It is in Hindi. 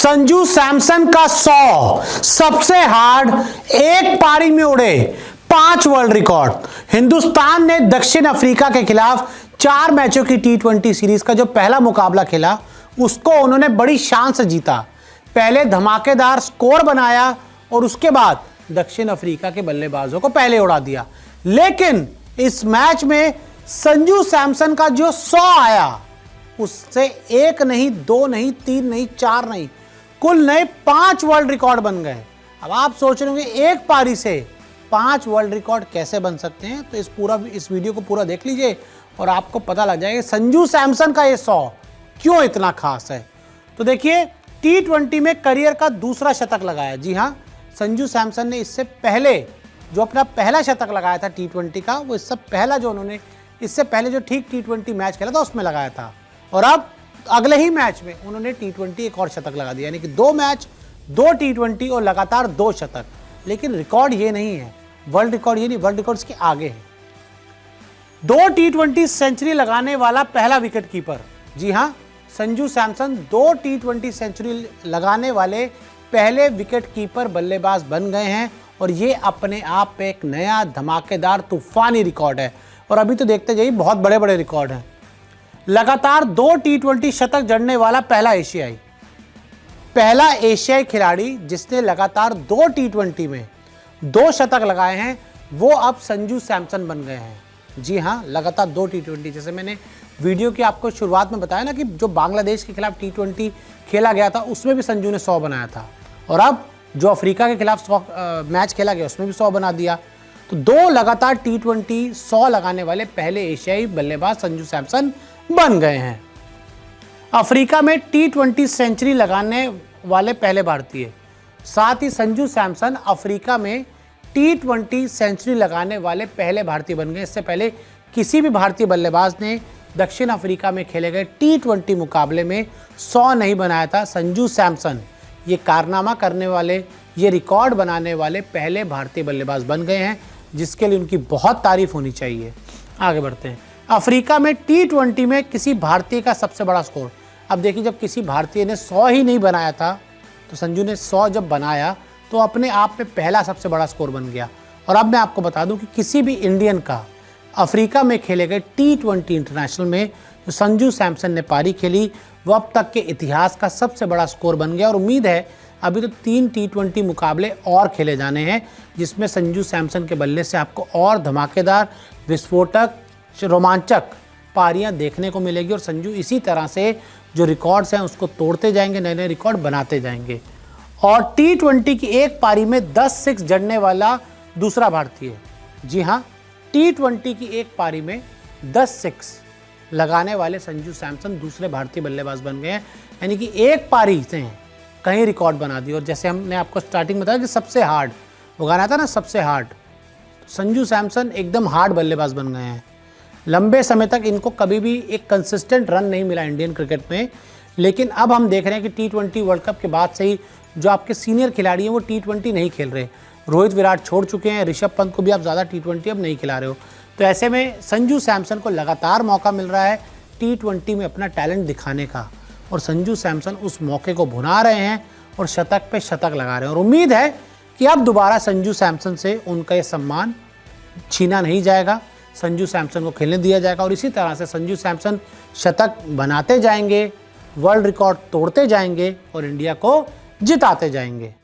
संजू सैमसन का 100 सबसे हार्ड एक पारी में उड़े 5 वर्ल्ड रिकॉर्ड। हिंदुस्तान ने दक्षिण अफ्रीका के खिलाफ 4 मैचों की T20 सीरीज का जो पहला मुकाबला खेला उसको उन्होंने बड़ी शान से जीता। पहले धमाकेदार स्कोर बनाया और उसके बाद दक्षिण अफ्रीका के बल्लेबाजों को पहले उड़ा दिया। लेकिन इस मैच में संजू सैमसन का जो 100 आया उससे 1 नहीं, 2 नहीं, 3 नहीं, 4 नहीं, कुल नए 5 वर्ल्ड रिकॉर्ड बन गए। अब आप सोच रहे होंगे एक पारी से 5 वर्ल्ड रिकॉर्ड कैसे बन सकते हैं, तो इस वीडियो को पूरा देख लीजिए और आपको पता लग जाएगा संजू सैमसन का ये 100 क्यों इतना खास है। तो देखिए, T20 में करियर का दूसरा शतक लगाया। जी हाँ, संजू सैमसन ने इससे पहले जो अपना पहला शतक लगाया था T20 का, वो इससे पहले जो ठीक T20 मैच खेला था उसमें लगाया था। और अब अगले ही मैच में उन्होंने T20 एक और शतक लगा दिया, यानी कि 2 मैच 2 T20 और लगातार 2 शतक। लेकिन रिकॉर्ड ये नहीं है, वर्ल्ड रिकॉर्ड ये नहीं, वर्ल्ड रिकॉर्ड इसके आगे है। 2 T20 सेंचुरी लगाने वाला पहला विकेट कीपर। जी हाँ, संजू सैमसन 2 T20 सेंचुरी लगाने वाले पहले विकेट कीपर बल्लेबाज बन गए हैं और ये अपने आप पे एक नया धमाकेदार तूफानी रिकॉर्ड है। और अभी तो देखते जाइए, बहुत बड़े बड़े रिकॉर्ड हैं। लगातार 2 T20 शतक जड़ने वाला पहला एशियाई खिलाड़ी जिसने लगातार 2 T20 में 2 शतक लगाए हैं, वो अब संजू सैमसन बन गए हैं। जी हाँ, लगातार 2 T20, जैसे मैंने वीडियो की आपको शुरुआत में बताया ना कि जो बांग्लादेश के खिलाफ T20 खेला गया था उसमें भी संजू ने 100 बनाया था, और अब जो अफ्रीका के खिलाफ मैच खेला गया उसमें भी 100 बना दिया। तो 2 लगातार T20 100 लगाने वाले पहले एशियाई बल्लेबाज संजू सैमसन बन गए हैं। अफ्रीका में T20 सेंचुरी लगाने वाले पहले भारतीय, साथ ही संजू सैमसन अफ्रीका में T20 सेंचुरी लगाने वाले पहले भारतीय बन गए। इससे पहले किसी भी भारतीय बल्लेबाज ने दक्षिण अफ्रीका में खेले गए T20 मुकाबले में 100 नहीं बनाया था। संजू सैमसन ये कारनामा करने वाले, ये रिकॉर्ड बनाने वाले पहले भारतीय बल्लेबाज बन गए हैं, जिसके लिए उनकी बहुत तारीफ होनी चाहिए। आगे बढ़ते हैं। अफ्रीका में T20 में किसी भारतीय का सबसे बड़ा स्कोर। अब देखिए, जब किसी भारतीय ने 100 ही नहीं बनाया था, तो संजू ने 100 जब बनाया तो अपने आप में पहला सबसे बड़ा स्कोर बन गया। और अब मैं आपको बता दूं कि किसी भी इंडियन का अफ्रीका में खेले गए T20 इंटरनेशनल में जो संजू सैमसन ने पारी खेली, वो अब तक के इतिहास का सबसे बड़ा स्कोर बन गया। और उम्मीद है अभी तो 3 T20 मुकाबले और खेले जाने हैं, जिसमें संजू सैमसन के बल्ले से आपको और धमाकेदार, विस्फोटक, रोमांचक पारियां देखने को मिलेगी। और संजू इसी तरह से जो रिकॉर्ड्स हैं उसको तोड़ते जाएंगे, नए नए रिकॉर्ड बनाते जाएंगे। और T20 की एक पारी में 10 6 जड़ने वाला दूसरा भारतीय। जी हाँ, T20 की एक पारी में 10 6 लगाने वाले संजू सैमसन दूसरे भारतीय बल्लेबाज बन गए हैं, यानी कि एक पारी से कहीं रिकॉर्ड बना दिया। और जैसे हमने आपको स्टार्टिंग में बताया कि सबसे हार्ड वो गाना था ना, सबसे हार्ड, तो संजू सैमसन एकदम हार्ड बल्लेबाज बन गए हैं। लंबे समय तक इनको कभी भी एक कंसिस्टेंट रन नहीं मिला इंडियन क्रिकेट में, लेकिन अब हम देख रहे हैं कि T20 वर्ल्ड कप के बाद से ही जो आपके सीनियर खिलाड़ी हैं वो T20 नहीं खेल रहे। रोहित विराट छोड़ चुके हैं, ऋषभ पंत को भी आप ज़्यादा T20 अब नहीं खिला रहे हो। तो ऐसे में संजू सैमसन को लगातार मौका मिल रहा है T20 में अपना टैलेंट दिखाने का, और संजू सैमसन उस मौके को भुना रहे हैं और शतक पे शतक लगा रहे हैं। और उम्मीद है कि अब दोबारा संजू सैमसन से उनका ये सम्मान छीना नहीं जाएगा, संजू सैमसन को खेलने दिया जाएगा। और इसी तरह से संजू सैमसन शतक बनाते जाएंगे, वर्ल्ड रिकॉर्ड तोड़ते जाएंगे और इंडिया को जिताते जाएंगे।